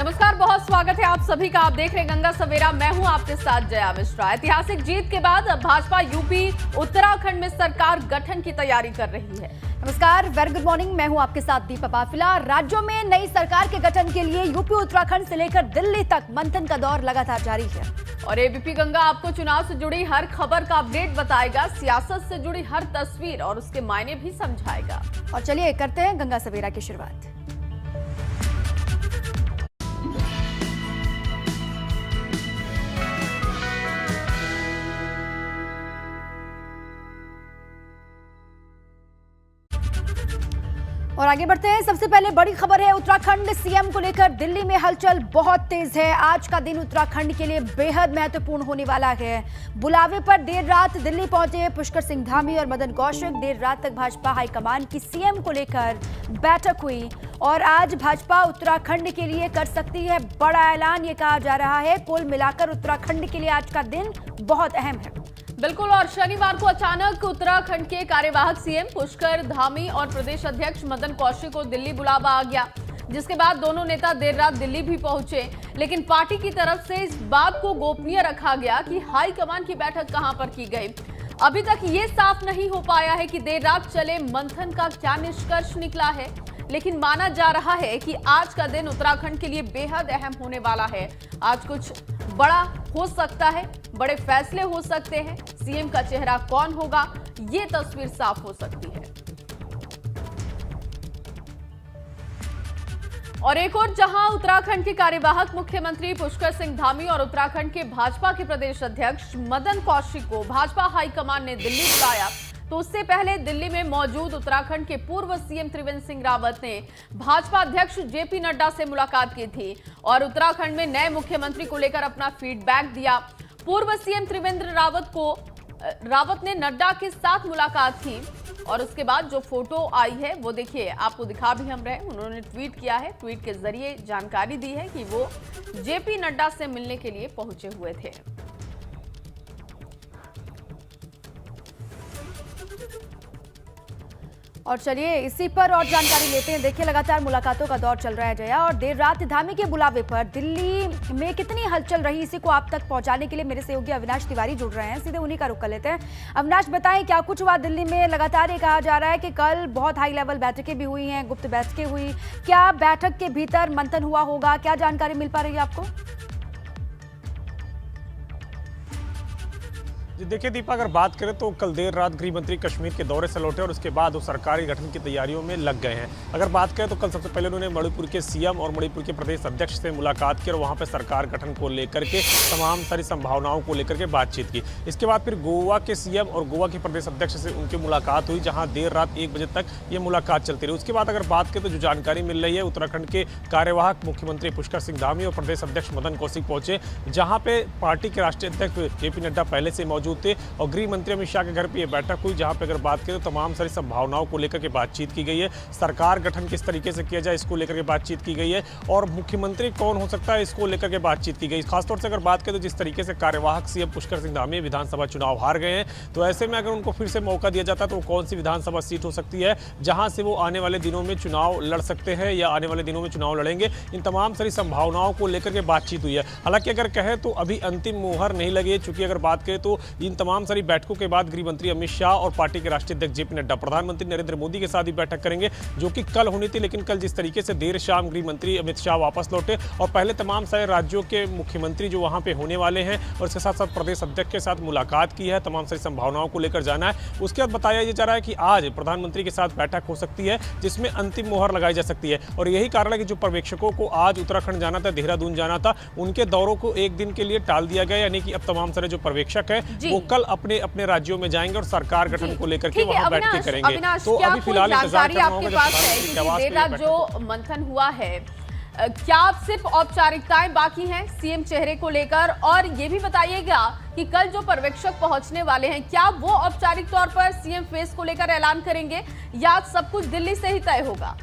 नमस्कार, बहुत स्वागत है आप सभी का। आप देख रहे हैं गंगा सवेरा। मैं हूं आपके साथ जया मिश्रा। ऐतिहासिक जीत के बाद अब भाजपा यूपी उत्तराखंड में सरकार गठन की तैयारी कर रही है। नमस्कार, वेरी गुड मॉर्निंग। मैं हूं आपके साथ दीपा पाफिला। राज्यों में नई सरकार के गठन के लिए यूपी उत्तराखंड से लेकर दिल्ली तक मंथन का दौर लगातार जारी है। और एबीपी गंगा आपको चुनाव से जुड़ी हर खबर का अपडेट बताएगा, सियासत से जुड़ी हर तस्वीर और उसके मायने भी समझाएगा। और चलिए करते हैं गंगा सवेरा की शुरुआत। और आगे बढ़ते हैं। सबसे पहले बड़ी खबर है उत्तराखंड सीएम को लेकर दिल्ली में हलचल बहुत तेज है। आज का दिन उत्तराखंड के लिए बेहद महत्वपूर्ण होने वाला है। बुलावे पर देर रात दिल्ली पहुंचे पुष्कर सिंह धामी और मदन कौशिक। देर रात तक भाजपा हाईकमान की सीएम को लेकर बैठक हुई और आज भाजपा उत्तराखंड के लिए कर सकती है बड़ा ऐलान, ये कहा जा रहा है। कुल मिलाकर उत्तराखंड के लिए आज का दिन बहुत अहम है। बिल्कुल। और शनिवार को अचानक उत्तराखंड के कार्यवाहक सीएम पुष्कर धामी और प्रदेश अध्यक्ष मदन कौशिक को दिल्ली बुलावा आ गया, जिसके बाद दोनों नेता देर रात दिल्ली भी पहुंचे। लेकिन पार्टी की तरफ से इस बात को गोपनीय रखा गया कि हाईकमान की बैठक कहां पर की गई। अभी तक ये साफ नहीं हो पाया है कि देर रात चले मंथन का क्या निष्कर्ष निकला है, लेकिन माना जा रहा है कि आज का दिन उत्तराखंड के लिए बेहद अहम होने वाला है। आज कुछ बड़ा हो सकता है, बड़े फैसले हो सकते हैं। सीएम का चेहरा कौन होगा, ये तस्वीर साफ हो सकती है। और एक और जहां उत्तराखंड के कार्यवाहक मुख्यमंत्री पुष्कर सिंह धामी और उत्तराखंड के भाजपा के प्रदेश अध्यक्ष मदन कौशिक को भाजपा हाईकमान ने दिल्ली बुलाया, तो उससे पहले दिल्ली में मौजूद उत्तराखंड के पूर्व सीएम त्रिवेंद्र सिंह रावत ने भाजपा अध्यक्ष जेपी नड्डा से मुलाकात की थी और उत्तराखंड में नए मुख्यमंत्री को लेकर अपना फीडबैक दिया। पूर्व सीएम त्रिवेंद्र रावत ने नड्डा के साथ मुलाकात की और उसके बाद जो फोटो आई है वो देखिए, आपको दिखा भी हम रहे हैं। उन्होंने ट्वीट किया है, ट्वीट के जरिए जानकारी दी है कि वो जेपी नड्डा से मिलने के लिए पहुंचे हुए थे। और चलिए इसी पर और जानकारी लेते हैं। देखिए लगातार मुलाकातों का दौर चल रहा है जया, और देर रात धामी के बुलावे पर दिल्ली में कितनी हलचल रही, इसी को आप तक पहुंचाने के लिए मेरे सहयोगी अविनाश तिवारी जुड़ रहे हैं। सीधे उन्हीं का रुख कर लेते हैं। अविनाश, बताएं क्या कुछ हुआ दिल्ली में? लगातार ये कहा जा रहा है कि कल बहुत हाई लेवल बैठकें भी हुई हैं, गुप्त बैठकें हुई। क्या बैठक के भीतर मंथन हुआ होगा? क्या जानकारी मिल पा रही है आपको? देखिए दीपा, अगर बात करें तो कल देर रात गृह मंत्री कश्मीर के दौरे से लौटे और उसके बाद वो सरकारी गठन की तैयारियों में लग गए हैं। अगर बात करें तो कल सबसे पहले उन्होंने मणिपुर के सीएम और मणिपुर के प्रदेश अध्यक्ष से मुलाकात की और वहां पर सरकार गठन को लेकर के तमाम सारी संभावनाओं को लेकर के बातचीत की। इसके बाद फिर गोवा के सीएम और गोवा के प्रदेश अध्यक्ष से उनकी मुलाकात हुई, जहाँ देर रात 1 बजे तक ये मुलाकात चलती रही। उसके बाद अगर बात करें तो जो जानकारी मिल रही है, उत्तराखंड के कार्यवाहक मुख्यमंत्री पुष्कर सिंह धामी और प्रदेश अध्यक्ष मदन कौशिक पहुंचे, जहाँ पे पार्टी के राष्ट्रीय अध्यक्ष जेपी नड्डा पहले से मौजूद थे और गृह मंत्री अमित शाह के घर पे ये बैठक हुई, जहां पे अगर बात करें तो तमाम सारी संभावनाओं को लेकर के बातचीत की गई है। सरकार गठन किस तरीके से किया जाए इसको लेकर के बातचीत की गई है और मुख्यमंत्री कौन हो सकता है इसको लेकर के बातचीत की गई। खासतौर से अगर बात करें तो जिस तरीके से कार्यवाहक सीएम पुष्कर सिंह धामी विधानसभा चुनाव हार गए हैं, तो ऐसे में अगर उनको फिर से मौका दिया जाता है तो कौन सी विधानसभा सीट हो सकती है जहां से वो आने वाले दिनों में चुनाव लड़ सकते हैं या आने वाले दिनों में चुनाव लड़ेंगे। इन तमाम सारी संभावनाओं को लेकर के बातचीत हुई है। हालांकि अगर कहें तो अभी अंतिम मुहर नहीं लगी है, चूंकि अगर बात करें तो इन तमाम सारी बैठकों के बाद गृह मंत्री अमित शाह और पार्टी के राष्ट्रीय अध्यक्ष जेपी नड्डा प्रधानमंत्री नरेंद्र मोदी के साथ ही बैठक करेंगे, जो कि कल होनी थी। लेकिन कल जिस तरीके से देर शाम गृह मंत्री अमित शाह वापस लौटे और पहले तमाम सारे राज्यों के मुख्यमंत्री जो वहां पे होने वाले हैं और इसके साथ साथ प्रदेश अध्यक्ष के साथ मुलाकात की है, तमाम सारी संभावनाओं को लेकर जाना है। उसके बाद बताया जा रहा है कि आज प्रधानमंत्री के साथ बैठक हो सकती है जिसमें अंतिम मुहर लगाई जा सकती है। और यही कारण है कि जो पर्यवेक्षकों को आज उत्तराखंड जाना था, देहरादून जाना था, उनके दौरों को एक दिन के लिए टाल दिया गया। यानी कि अब तमाम सारे जो पर्यवेक्षक हैं वो कल अपने अपने राज्यों में जाएंगे और सरकार गठन को लेकर के वहां बैठ के करेंगे। तो अभी फिलहाल जानकारी आपके पास है कि देर रात जो मंथन हुआ है, क्या आप सिर्फ औपचारिकताएं बाकी हैं सीएम चेहरे को लेकर? और ये भी बताइएगा कि कल जो पर्यवेक्षक पहुंचने वाले हैं, क्या वो औपचारिक तौर पर सीएम फेस को लेकर ऐलान करेंगे या सब कुछ दिल्ली से ही तय होगा?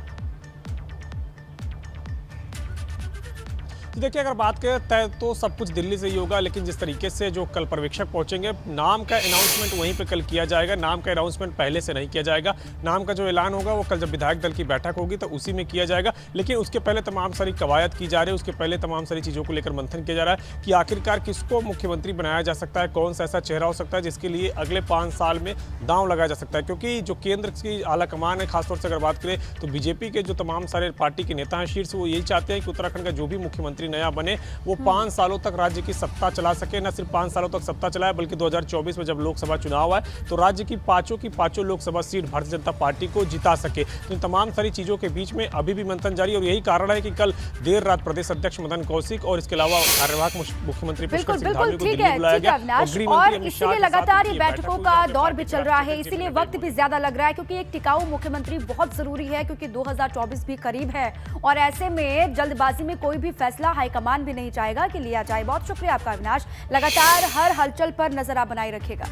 देखिए, अगर बात करें तय तो सब कुछ दिल्ली से ही होगा, लेकिन जिस तरीके से जो कल पर्यवेक्षक पहुंचेंगे, नाम का अनाउंसमेंट वहीं पे कल किया जाएगा। नाम का अनाउंसमेंट पहले से नहीं किया जाएगा। नाम का जो ऐलान होगा वो कल जब विधायक दल की बैठक होगी तो उसी में किया जाएगा। लेकिन उसके पहले तमाम सारी कवायद की जा रही है, उसके पहले तमाम सारी चीज़ों को लेकर मंथन किया जा रहा है कि आखिरकार किसको मुख्यमंत्री बनाया जा सकता है, कौन सा ऐसा चेहरा हो सकता है जिसके लिए अगले 5 साल में दांव लगाया जा सकता है। क्योंकि जो केंद्र की आला कमान है, खासतौर से अगर बात करें तो बीजेपी के जो तमाम सारे पार्टी के नेता हैं शीर्ष, वो यही चाहते हैं कि उत्तराखंड का जो भी मुख्यमंत्री नया बने वो 5 सालों तक राज्य की सत्ता चला सके। न सिर्फ 5 सालों तक सत्ता चलाए, बल्कि 2024 में जब लोकसभा चुनाव आए तो राज्य की पांचों लोकसभा सीट भारतीय जनता पार्टी को जिता सके। तो इन तमाम सारी चीज़ों के बीच में अभी भी मंथन जारी है और यही कारण है कि कल देर रात प्रदेश अध्यक्ष मदन कौशिक और इसके अलावा कार्यवाहक मुख्यमंत्री पुष्कर सिंह धामी को दिल्ली बुलाया गया। और इसीलिए लगातार ये बैठकों का दौर भी चल रहा है, इसीलिए वक्त भी ज्यादा लग रहा है, क्योंकि एक टिकाऊ मुख्यमंत्री बहुत जरूरी है, क्योंकि 2024 भी करीब है और ऐसे में जल्दबाजी में कोई भी फैसला हाईकमान भी नहीं चाहेगा कि लिया जाए। बहुत शुक्रिया आपका अविनाश, लगातार हर हलचल पर नजर आप बनाए रखेगा।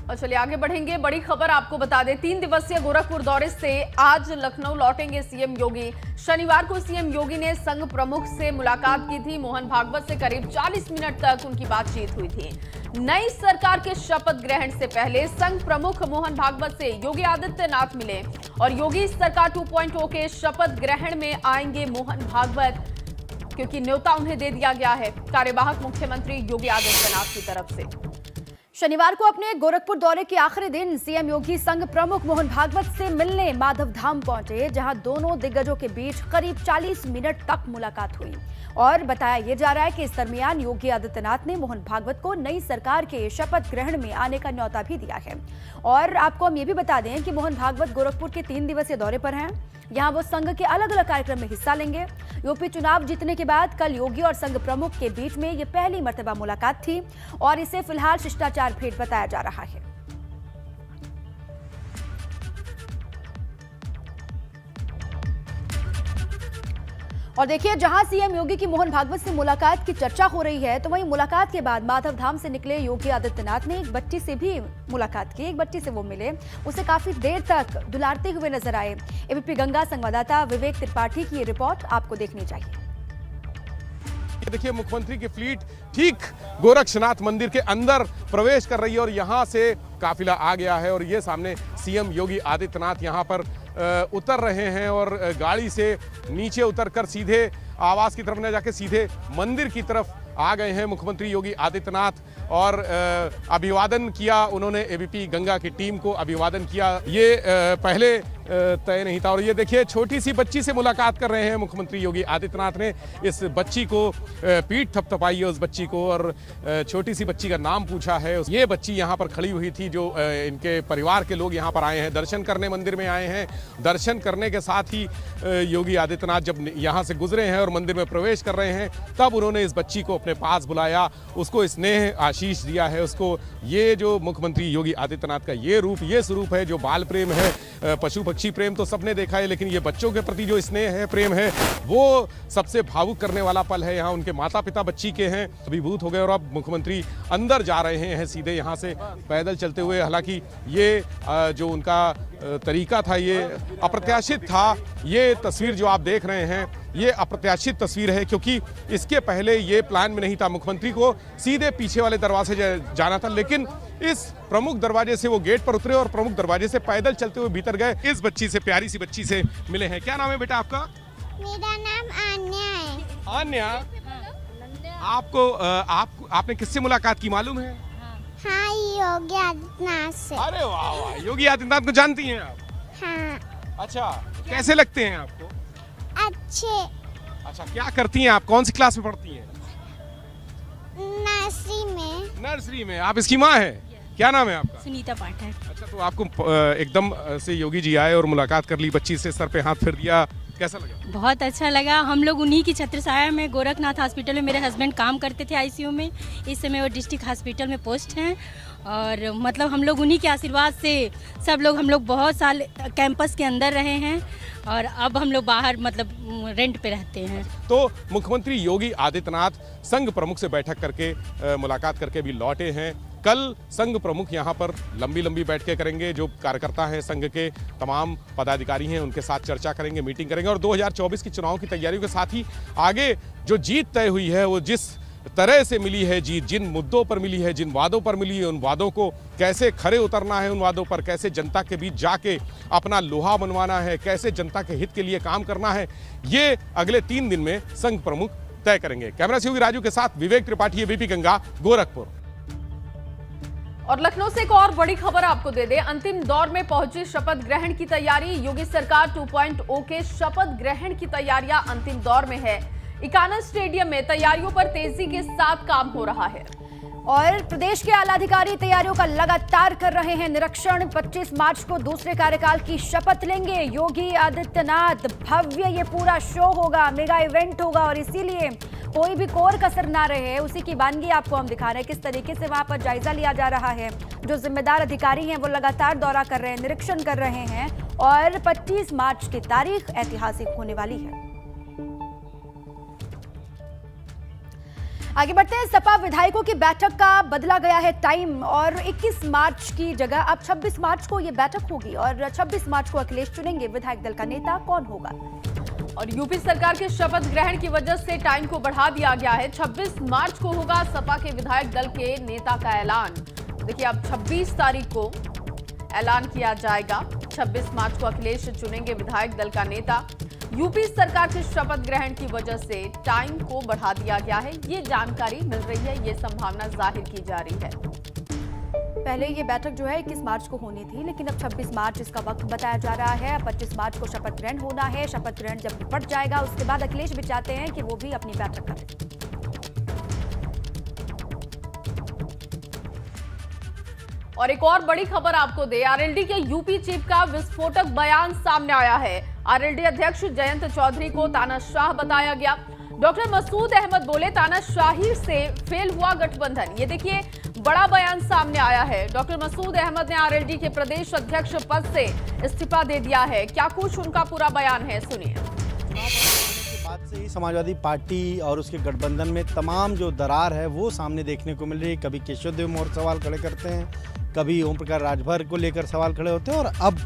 और चलिए आगे बढ़ेंगे। बड़ी खबर आपको बता दें, 3 दिवसीय गोरखपुर दौरे से आज लखनऊ लौटेंगे सीएम योगी। शनिवार को सीएम योगी ने संघ प्रमुख से मुलाकात की थी। मोहन भागवत से करीब 40 मिनट तक उनकी बातचीत हुई थी। नई सरकार के शपथ ग्रहण से पहले संघ प्रमुख मोहन भागवत से योगी आदित्यनाथ मिले और योगी सरकार 2.0 के शपथ ग्रहण में आएंगे मोहन भागवत, क्योंकि न्योता उन्हें दे दिया गया है कार्यवाहक मुख्यमंत्री योगी आदित्यनाथ की तरफ से। शनिवार को अपने गोरखपुर दौरे के आखिरी दिन सीएम योगी संघ प्रमुख मोहन भागवत से मिलने माधव धाम पहुंचे, जहां दोनों दिग्गजों के बीच करीब 40 मिनट तक मुलाकात हुई और बताया यह जा रहा है कि इस दरमियान योगी आदित्यनाथ ने मोहन भागवत को नई सरकार के शपथ ग्रहण में आने का न्योता भी दिया है। और आपको हम ये भी बता दें कि मोहन भागवत गोरखपुर के 3 दिवसीय दौरे पर हैं। यहाँ वो संघ के अलग अलग कार्यक्रम में हिस्सा लेंगे। यूपी चुनाव जीतने के बाद कल योगी और संघ प्रमुख के बीच में ये पहली मर्तबा मुलाकात थी और इसे फिलहाल शिष्टाचार भेंट बताया जा रहा है। और देखिए, जहां सीएम योगी की मोहन भागवत से मुलाकात की चर्चा हो रही है, तो वहीं मुलाकात के बाद माधव धाम से निकले योगी आदित्यनाथ ने एक बच्ची से भी मुलाकात की। एक बच्ची से वो मिले, उसे काफी देर तक दुलारते हुए नजर आए। एबीपी गंगा संवाददाता विवेक त्रिपाठी की ये रिपोर्ट आपको देखनी चाहिए। देखिए, मुख्यमंत्री की फ्लीट ठीक गोरक्षनाथ मंदिर के अंदर प्रवेश कर रही है और यहाँ से काफिला आ गया है और ये सामने सीएम योगी आदित्यनाथ यहाँ पर उतर रहे हैं और गाड़ी से नीचे उतरकर सीधे आवास की तरफ न जाके सीधे मंदिर की तरफ आ गए हैं मुख्यमंत्री योगी आदित्यनाथ और अभिवादन किया उन्होंने। एबीपी गंगा की टीम को अभिवादन किया। ये पहले तय नहीं था और ये देखिए, छोटी सी बच्ची से मुलाकात कर रहे हैं मुख्यमंत्री योगी आदित्यनाथ ने। इस बच्ची को पीठ थपथपाई है उस बच्ची को और छोटी सी बच्ची का नाम पूछा है। ये बच्ची यहाँ पर खड़ी हुई थी, जो इनके परिवार के लोग यहाँ पर आए हैं, दर्शन करने मंदिर में आए हैं। दर्शन करने के साथ ही योगी आदित्यनाथ जब यहाँ से गुजरे हैं और मंदिर में प्रवेश कर रहे हैं, तब उन्होंने इस बच्ची को अपने पास बुलाया, उसको स्नेह आशीष दिया है उसको। ये जो मुख्यमंत्री योगी आदित्यनाथ का ये स्वरूप है, जो बाल प्रेम है, पशु पक्षी प्रेम तो सबने देखा है, लेकिन ये बच्चों के प्रति जो स्नेह है, प्रेम है, वो सबसे भावुक करने वाला पल है। यहाँ उनके माता पिता बच्ची के हैं, अभिभूत हो गए और अब मुख्यमंत्री अंदर जा रहे हैं सीधे यहाँ से पैदल चलते हुए। हालांकि ये जो उनका तरीका था ये अप्रत्याशित था। ये तस्वीर जो आप देख रहे हैं ये अप्रत्याशित तस्वीर है, क्योंकि इसके पहले ये प्लान में नहीं था। मुख्यमंत्री को सीधे पीछे वाले दरवाजे जाना था, लेकिन इस प्रमुख दरवाजे से वो गेट पर उतरे और प्रमुख दरवाजे से पैदल चलते हुए भीतर गए। इस बच्ची से, प्यारी सी बच्ची से मिले हैं। क्या नाम है बेटा आपका? मेरा नाम आन्या है। आन्या, आपको आपने किससे मुलाकात की मालूम है? हाँ, योगी आदित्यनाथ से। अरे वाह वाह, योगी आदित्यनाथ को जानती हैं आप? हाँ। अच्छा, कैसे लगते हैं आपको? अच्छे। अच्छा, क्या करती हैं आप? कौन सी क्लास में पढ़ती हैं? नर्सरी में। नर्सरी में। आप इसकी माँ हैं? क्या नाम है आपका? सुनीता पाठक। अच्छा, तो आपको एकदम से योगी जी आए और मुलाकात कर ली, बच्ची से सर पे हाथ फेर दिया, कैसा लगा? बहुत अच्छा लगा। हम लोग उन्हीं की छत्रछाया में गोरखनाथ हॉस्पिटल में मेरे हस्बैंड काम करते थे आईसीयू में। इस समय वो डिस्ट्रिक्ट हॉस्पिटल में पोस्ट हैं और मतलब हम लोग उन्हीं के आशीर्वाद से सब लोग हम लोग बहुत साल कैंपस के अंदर रहे हैं और अब हम लोग बाहर मतलब रेंट पे रहते हैं। तो मुख्यमंत्री योगी आदित्यनाथ संघ प्रमुख से बैठक करके मुलाकात करके भी लौटे हैं। कल संघ प्रमुख यहाँ पर लंबी लंबी बैठकें करेंगे। जो कार्यकर्ता हैं संघ के, तमाम पदाधिकारी हैं, उनके साथ चर्चा करेंगे, मीटिंग करेंगे और 2024 की चुनाव की तैयारियों के साथ ही आगे जो जीत तय हुई है, वो जिस तरह से मिली है जीत, जिन मुद्दों पर मिली है, जिन वादों पर मिली है, उन वादों को कैसे खरे उतरना है, उन वादों पर कैसे जनता के बीच जाके अपना लोहा मनवाना है, कैसे जनता के हित के लिए काम करना है, ये अगले 3 दिन में संघ प्रमुख तय करेंगे। कैमरा से योगी राजू के साथ विवेक त्रिपाठी, एबीपी गंगा, गोरखपुर। और लखनऊ से एक और बड़ी खबर आपको दे दे। अंतिम दौर में पहुंची शपथ ग्रहण की तैयारी। योगी सरकार 2.0 के शपथ ग्रहण की तैयारियां अंतिम दौर में है। इकाना स्टेडियम में तैयारियों पर तेजी के साथ काम हो रहा है और प्रदेश के आला अधिकारी तैयारियों का लगातार कर रहे हैं निरीक्षण। 25 मार्च को दूसरे कार्यकाल की शपथ लेंगे योगी आदित्यनाथ। भव्य ये पूरा शो होगा, मेगा इवेंट होगा और इसीलिए कोई भी कोर कसर ना रहे, उसी की वानगी आपको हम दिखा रहे हैं। किस तरीके से वहां पर जायजा लिया जा रहा है, जो जिम्मेदार अधिकारी हैं वो लगातार दौरा कर रहे हैं, निरीक्षण कर रहे हैं और 25 मार्च की तारीख ऐतिहासिक होने वाली है। आगे बढ़ते हैं। सपा विधायकों की बैठक का बदला गया है टाइम और 21 मार्च की जगह अब 26 मार्च को ये बैठक होगी और 26 मार्च को अखिलेश चुनेंगे विधायक दल का नेता कौन होगा। और यूपी सरकार के शपथ ग्रहण की वजह से टाइम को बढ़ा दिया गया है। 26 मार्च को होगा सपा के विधायक दल के नेता का ऐलान। देखिए अब 26 तारीख को ऐलान किया जाएगा। 26 मार्च को अखिलेश चुनेंगे विधायक दल का नेता। यूपी सरकार के शपथ ग्रहण की वजह से टाइम को बढ़ा दिया गया है, ये जानकारी मिल रही है, ये संभावना जाहिर की जा रही है। पहले ये बैठक जो है 21 मार्च को होनी थी, लेकिन अब 26 मार्च इसका वक्त बताया जा रहा है। 25 मार्च को शपथ ग्रहण होना है। शपथ ग्रहण जब निपट जाएगा उसके बाद अखिलेश भी चाहते हैं कि वो भी अपनी बैठक करें। और एक और बड़ी खबर आपको दे, आरएलडी के यूपी चीफ का विस्फोटक बयान सामने आया है। आरएलडी अध्यक्ष जयंत चौधरी को तानाशाह बताया गया। डॉक्टर मसूद अहमद बोले तानाशाही से फेल हुआ गठबंधन। ये देखिए बड़ा बयान सामने आया है। डॉक्टर मसूद अहमद ने आरएलडी के प्रदेश अध्यक्ष पद से इस्तीफा दे दिया है। क्या कुछ उनका पूरा बयान है, सुनिए। बाद से ही समाजवादी पार्टी और उसके गठबंधन में तमाम जो दरार है वो सामने देखने को मिल रही है। कभी केशव देव मौर्य सवाल खड़े करते हैं, कभी ओम प्रकाश राजभर को लेकर सवाल खड़े होते हैं और अब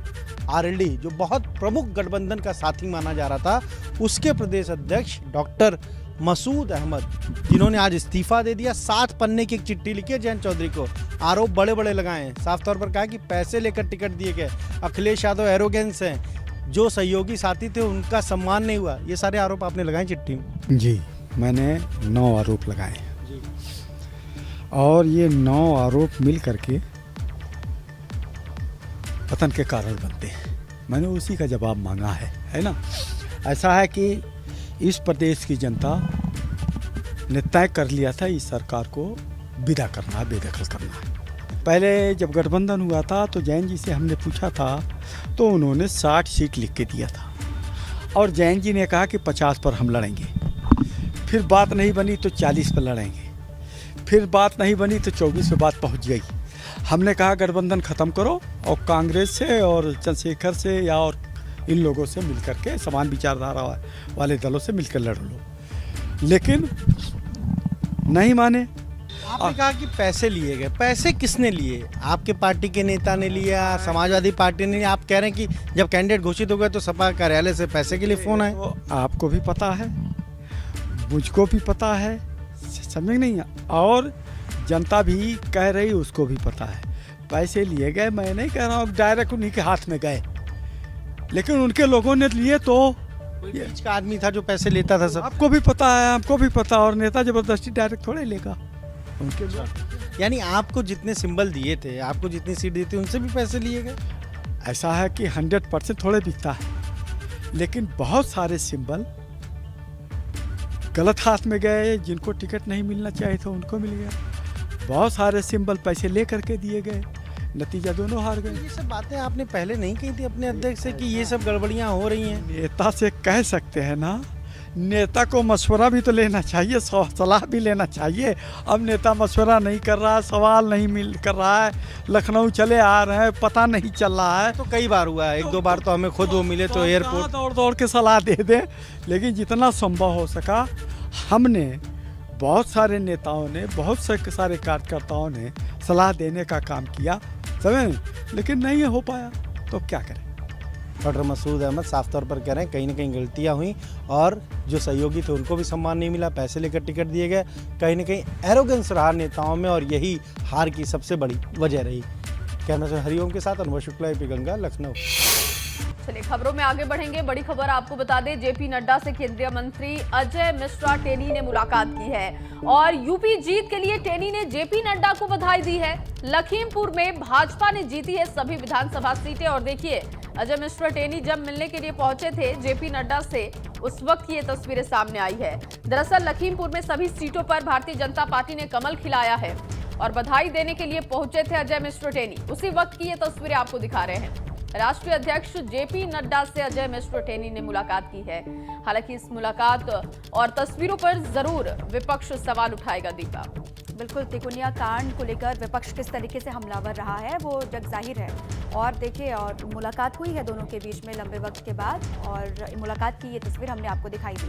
आरएलडी जो बहुत प्रमुख गठबंधन का साथी माना जा रहा था, उसके प्रदेश अध्यक्ष डॉक्टर मसूद अहमद, जिन्होंने आज इस्तीफा दे दिया। 7 पन्ने की एक चिट्ठी लिखी है जयंत चौधरी को, आरोप बड़े बड़े लगाए हैं। साफ तौर पर कहा कि पैसे लेकर टिकट दिए गए, अखिलेश यादव एरोगेंस हैं, जो सहयोगी साथी थे उनका सम्मान नहीं हुआ, ये सारे आरोप आपने लगाए चिट्ठी में। जी, मैंने 9 आरोप लगाए और ये 9 आरोप मिल करके पतन के कारण बनते हैं। मैंने उसी का जवाब मांगा है ना। ऐसा है कि इस प्रदेश की जनता ने तय कर लिया था इस सरकार को विदा करना है, बेदखल करना है। पहले जब गठबंधन हुआ था तो जैन जी से हमने पूछा था तो उन्होंने 60 सीट लिख के दिया था और जैन जी ने कहा कि 50 पर हम लड़ेंगे। फिर बात नहीं बनी तो 40 पर लड़ेंगे, फिर बात नहीं बनी तो 24 पे बात पहुंच गई। हमने कहा गठबंधन ख़त्म करो और कांग्रेस से और चंद्रशेखर से या और इन लोगों से मिलकर के समान विचारधारा वाले दलों से मिलकर लड़ लो, लेकिन नहीं माने। आपने कहा कि पैसे लिए गए, पैसे किसने लिए? आपके पार्टी के नेता ने लिया, समाजवादी पार्टी ने लिया? आप कह रहे हैं कि जब कैंडिडेट घोषित हो गए तो सपा कार्यालय से पैसे के लिए फ़ोन आए। तो आपको भी पता है, मुझको भी पता है, समझ नहीं, और जनता भी कह रही उसको भी पता है। पैसे लिए गए, मैं नहीं कह रहा हूँ डायरेक्ट उन्हीं के हाथ में गए, लेकिन उनके लोगों ने लिए तो बीच का आदमी था जो पैसे लेता था। सब आपको भी पता है, आपको भी पता, और नेता जबरदस्ती डायरेक्ट थोड़े लेगा उनके। यानी आपको जितने सिंबल दिए थे, आपको जितनी सीट दी थी, उनसे भी पैसे लिए गए। ऐसा है कि 100% थोड़े बिकता है, लेकिन बहुत सारे सिंबल गलत हाथ में गए, जिनको टिकट नहीं मिलना चाहिए था उनको मिल गया। बहुत सारे सिंबल पैसे ले करके दिए गए, नतीजा दोनों हार गए। ये सब बातें आपने पहले नहीं कही थी अपने अध्यक्ष से कि ये सब गड़बड़ियां हो रही हैं? नेता से कह सकते हैं ना, नेता को मशवरा भी तो लेना चाहिए, सलाह भी लेना चाहिए। अब नेता मशवरा नहीं कर रहा है, सवाल नहीं कर रहा है, लखनऊ चले आ रहे हैं, पता नहीं चल रहा है। तो कई बार हुआ है, 1-2 बार तो हमें खुद वो मिले तो एयरपोर्ट दौड़ दौड़ के सलाह दे दें, लेकिन जितना संभव हो सका हमने बहुत सारे नेताओं ने, बहुत से सारे कार्यकर्ताओं ने सलाह देने का काम किया, समझ, लेकिन नहीं हो पाया, तो क्या करें। डॉक्टर मसूद अहमद साफ तौर पर कह रहे हैं कहीं ना कहीं गलतियां हुई और जो सहयोगी थे उनको भी सम्मान नहीं मिला, पैसे लेकर टिकट दिए गए, कहीं ना कहीं एरोगेंस रहा नेताओं में और यही हार की सबसे बड़ी वजह रही। कैमरा से हरिओम के साथ अनुभव शुक्ला, एपी गंगा, लखनऊ। चलिए खबरों में आगे बढ़ेंगे। बड़ी खबर आपको बता दें, जेपी नड्डा से केंद्रीय मंत्री अजय मिश्रा टेनी ने मुलाकात की है और यूपी जीत के लिए टेनी ने जेपी नड्डा को बधाई दी है। लखीमपुर में भाजपा ने जीती है सभी विधानसभा सीटें और देखिए अजय मिश्रा टेनी जब मिलने के लिए पहुंचे थे जेपी नड्डा से, उस वक्त की ये तस्वीरें सामने आई है। दरअसल लखीमपुर में सभी सीटों पर भारतीय जनता पार्टी ने कमल खिलाया है और बधाई देने के लिए पहुंचे थे अजय मिश्रा टेनी। उसी वक्त की ये तस्वीरें आपको दिखा रहे हैं। राष्ट्रीय अध्यक्ष जेपी नड्डा से अजय मिश्रा टेनी ने मुलाकात की है। हालांकि इस मुलाकात और तस्वीरों पर जरूर विपक्ष सवाल उठाएगा। दीपा, बिल्कुल, तिकोनिया कांड को लेकर विपक्ष किस तरीके से हमलावर रहा है वो जग जाहिर है। और देखिए, और मुलाकात हुई है दोनों के बीच में लंबे वक्त के बाद और मुलाकात की ये तस्वीर हमने आपको दिखाई दी है।